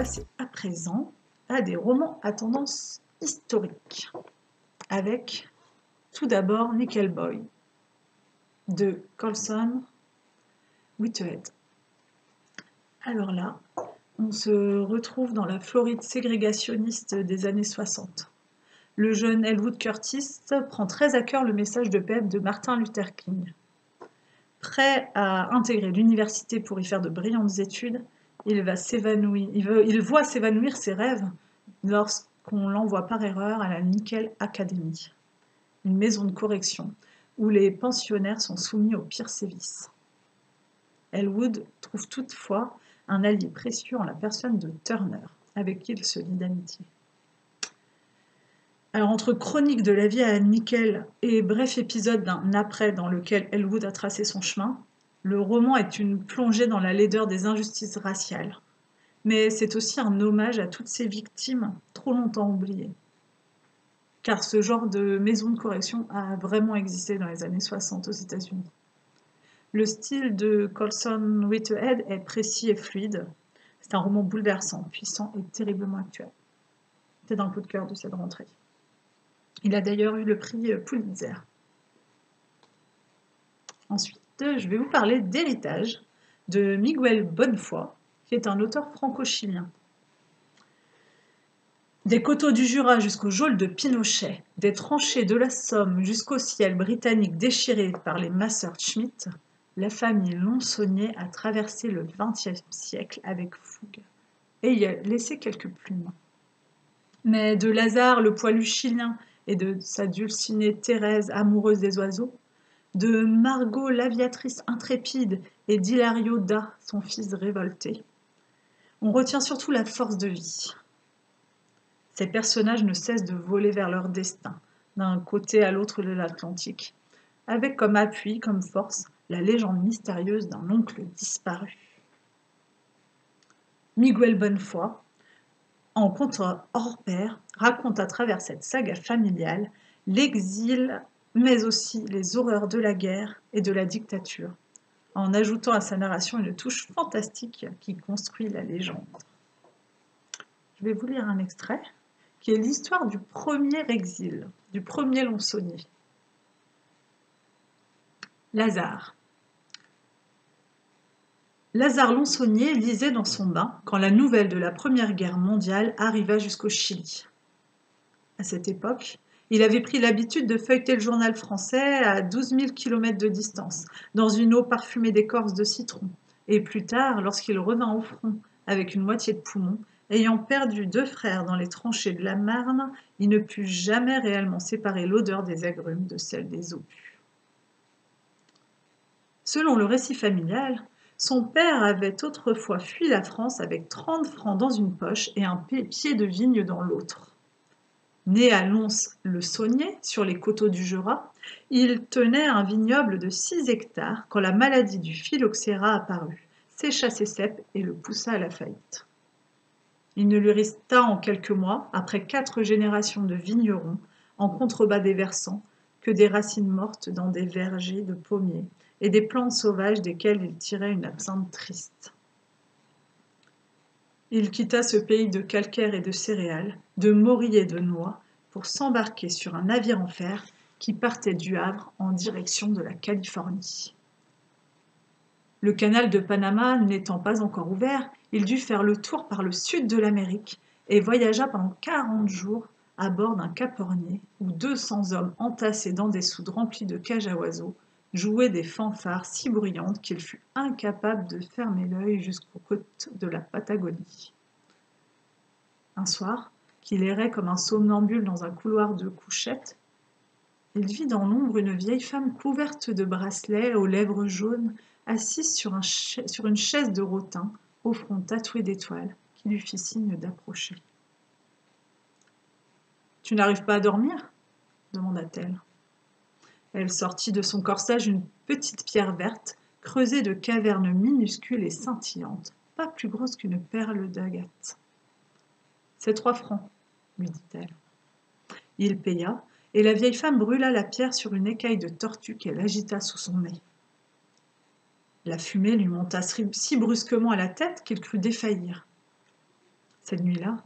passer à présent à des romans à tendance historique, avec tout d'abord Nickel Boy de Colson Whitehead. Alors là, on se retrouve dans la Floride ségrégationniste des années 60. Le jeune Elwood Curtis prend très à cœur le message de paix de Martin Luther King. Prêt à intégrer l'université pour y faire de brillantes études, il voit s'évanouir ses rêves lorsqu'on l'envoie par erreur à la Nickel Academy, une maison de correction où les pensionnaires sont soumis aux pires sévices. Elwood trouve toutefois un allié précieux en la personne de Turner, avec qui il se lie d'amitié. Alors, entre chronique de la vie à Nickel et bref épisode d'un après dans lequel Elwood a tracé son chemin, le roman est une plongée dans la laideur des injustices raciales. Mais c'est aussi un hommage à toutes ces victimes trop longtemps oubliées. Car ce genre de maison de correction a vraiment existé dans les années 60 aux États-Unis. Le style de Colson Whitehead est précis et fluide. C'est un roman bouleversant, puissant et terriblement actuel. C'est un coup de cœur de cette rentrée. Il a d'ailleurs eu le prix Pulitzer. Ensuite, je vais vous parler d'Héritage de Miguel Bonnefoy, qui est un auteur franco-chilien. Des coteaux du Jura jusqu'aux geôles de Pinochet, des tranchées de la Somme jusqu'au ciel britannique déchiré par les Messerschmitt, la famille Lonsonnier a traversé le XXe siècle avec fougue et y a laissé quelques plumes. Mais de Lazare, le poilu chilien, et de sa dulcinée Thérèse, amoureuse des oiseaux, de Margot, l'aviatrice intrépide, et d'Hilario Da, son fils révolté, on retient surtout la force de vie. Ces personnages ne cessent de voler vers leur destin, d'un côté à l'autre de l'Atlantique, avec comme appui, comme force, la légende mystérieuse d'un oncle disparu. Miguel Bonnefoy, en conteur hors pair, raconte à travers cette saga familiale l'exil, mais aussi les horreurs de la guerre et de la dictature, en ajoutant à sa narration une touche fantastique qui construit la légende. Je vais vous lire un extrait, qui est l'histoire du premier exil, du premier Lonsonnier. Lazare. Lazare Lonsonnier lisait dans son bain quand la nouvelle de la Première Guerre mondiale arriva jusqu'au Chili. À cette époque, il avait pris l'habitude de feuilleter le journal français à 12 000 km de distance, dans une eau parfumée d'écorce de citron. Et plus tard, lorsqu'il revint au front avec une moitié de poumon, ayant perdu 2 frères dans les tranchées de la Marne, il ne put jamais réellement séparer l'odeur des agrumes de celle des obus. Selon le récit familial, son père avait autrefois fui la France avec 30 francs dans une poche et un pied de vigne dans l'autre. Né à Lons-le-Saunier, sur les coteaux du Jura, il tenait un vignoble de 6 hectares quand la maladie du phylloxéra apparut, sécha ses ceps et le poussa à la faillite. Il ne lui resta en quelques mois, après 4 générations de vignerons, en contrebas des versants, que des racines mortes dans des vergers de pommiers et des plantes sauvages desquelles il tirait une absinthe triste. Il quitta ce pays de calcaire et de céréales, de morilles et de noix, pour s'embarquer sur un navire en fer qui partait du Havre en direction de la Californie. Le canal de Panama n'étant pas encore ouvert, il dut faire le tour par le sud de l'Amérique et voyagea pendant 40 jours à bord d'un capornier où 200 hommes entassés dans des soudes remplies de cages à oiseaux jouaient des fanfares si bruyantes qu'il fut incapable de fermer l'œil jusqu'aux côtes de la Patagonie. Un soir, qu'il errait comme un somnambule dans un couloir de couchettes, il vit dans l'ombre une vieille femme couverte de bracelets, aux lèvres jaunes, assise sur une chaise de rotin, au front tatoué d'étoiles, qui lui fit signe d'approcher. « Tu n'arrives pas à dormir ?» demanda-t-elle. Elle sortit de son corsage une petite pierre verte, creusée de cavernes minuscules et scintillantes, pas plus grosse qu'une perle d'agate. « C'est 3 francs, lui dit-elle. Il paya, et la vieille femme brûla la pierre sur une écaille de tortue qu'elle agita sous son nez. La fumée lui monta si brusquement à la tête qu'il crut défaillir. Cette nuit-là,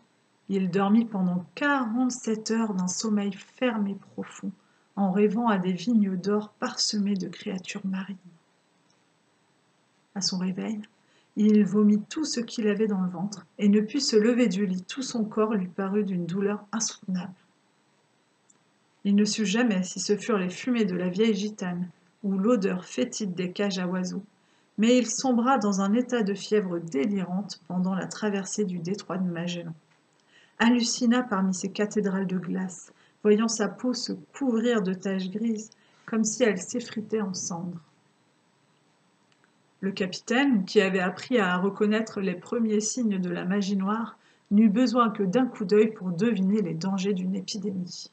il dormit pendant 47 heures d'un sommeil ferme et profond, en rêvant à des vignes d'or parsemées de créatures marines. À son réveil, il vomit tout ce qu'il avait dans le ventre et ne put se lever du lit. Tout son corps lui parut d'une douleur insoutenable. Il ne sut jamais si ce furent les fumées de la vieille gitane ou l'odeur fétide des cages à oiseaux, mais il sombra dans un état de fièvre délirante pendant la traversée du détroit de Magellan. Hallucina parmi ces cathédrales de glace, voyant sa peau se couvrir de taches grises, comme si elle s'effritait en cendres. Le capitaine, qui avait appris à reconnaître les premiers signes de la magie noire, n'eut besoin que d'un coup d'œil pour deviner les dangers d'une épidémie.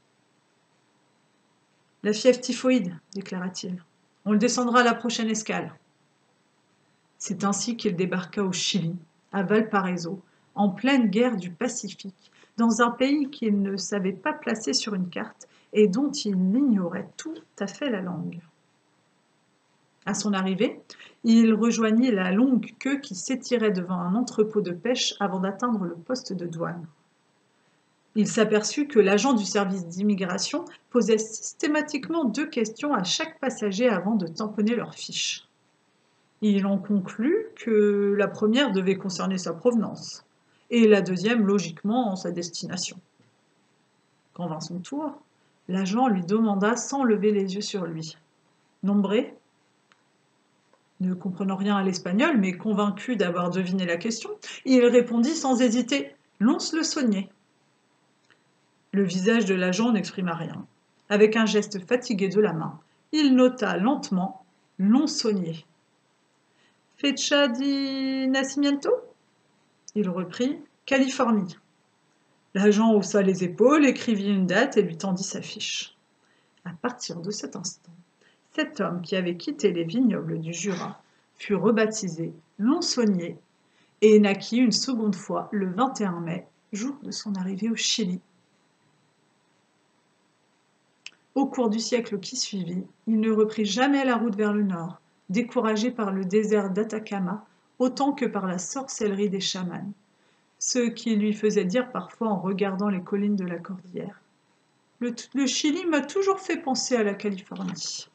« La fièvre typhoïde, déclara-t-il. On le descendra à la prochaine escale. » C'est ainsi qu'il débarqua au Chili, à Valparaiso, en pleine guerre du Pacifique, dans un pays qu'il ne savait pas placer sur une carte et dont il ignorait tout à fait la langue. À son arrivée, il rejoignit la longue queue qui s'étirait devant un entrepôt de pêche avant d'atteindre le poste de douane. Il s'aperçut que l'agent du service d'immigration posait systématiquement 2 questions à chaque passager avant de tamponner leur fiche. Il en conclut que la première devait concerner sa provenance, et la deuxième, logiquement, sa destination. Quand vint son tour, l'agent lui demanda sans lever les yeux sur lui. « Nombré ?» Ne comprenant rien à l'espagnol, mais convaincu d'avoir deviné la question, il répondit sans hésiter « Lons-le-Saunier ». Le visage de l'agent n'exprima rien. Avec un geste fatigué de la main, il nota lentement « Lons-Saunier ». « Fecha di nacimiento ?» Il reprit « Californie ». L'agent haussa les épaules, écrivit une date et lui tendit sa fiche. À partir de cet instant, cet homme qui avait quitté les vignobles du Jura fut rebaptisé Lons-Saunier et naquit une seconde fois le 21 mai, jour de son arrivée au Chili. Au cours du siècle qui suivit, il ne reprit jamais la route vers le nord, découragé par le désert d'Atacama autant que par la sorcellerie des chamans, ce qui lui faisait dire parfois en regardant les collines de la cordillère. Le Chili m'a toujours fait penser à la Californie.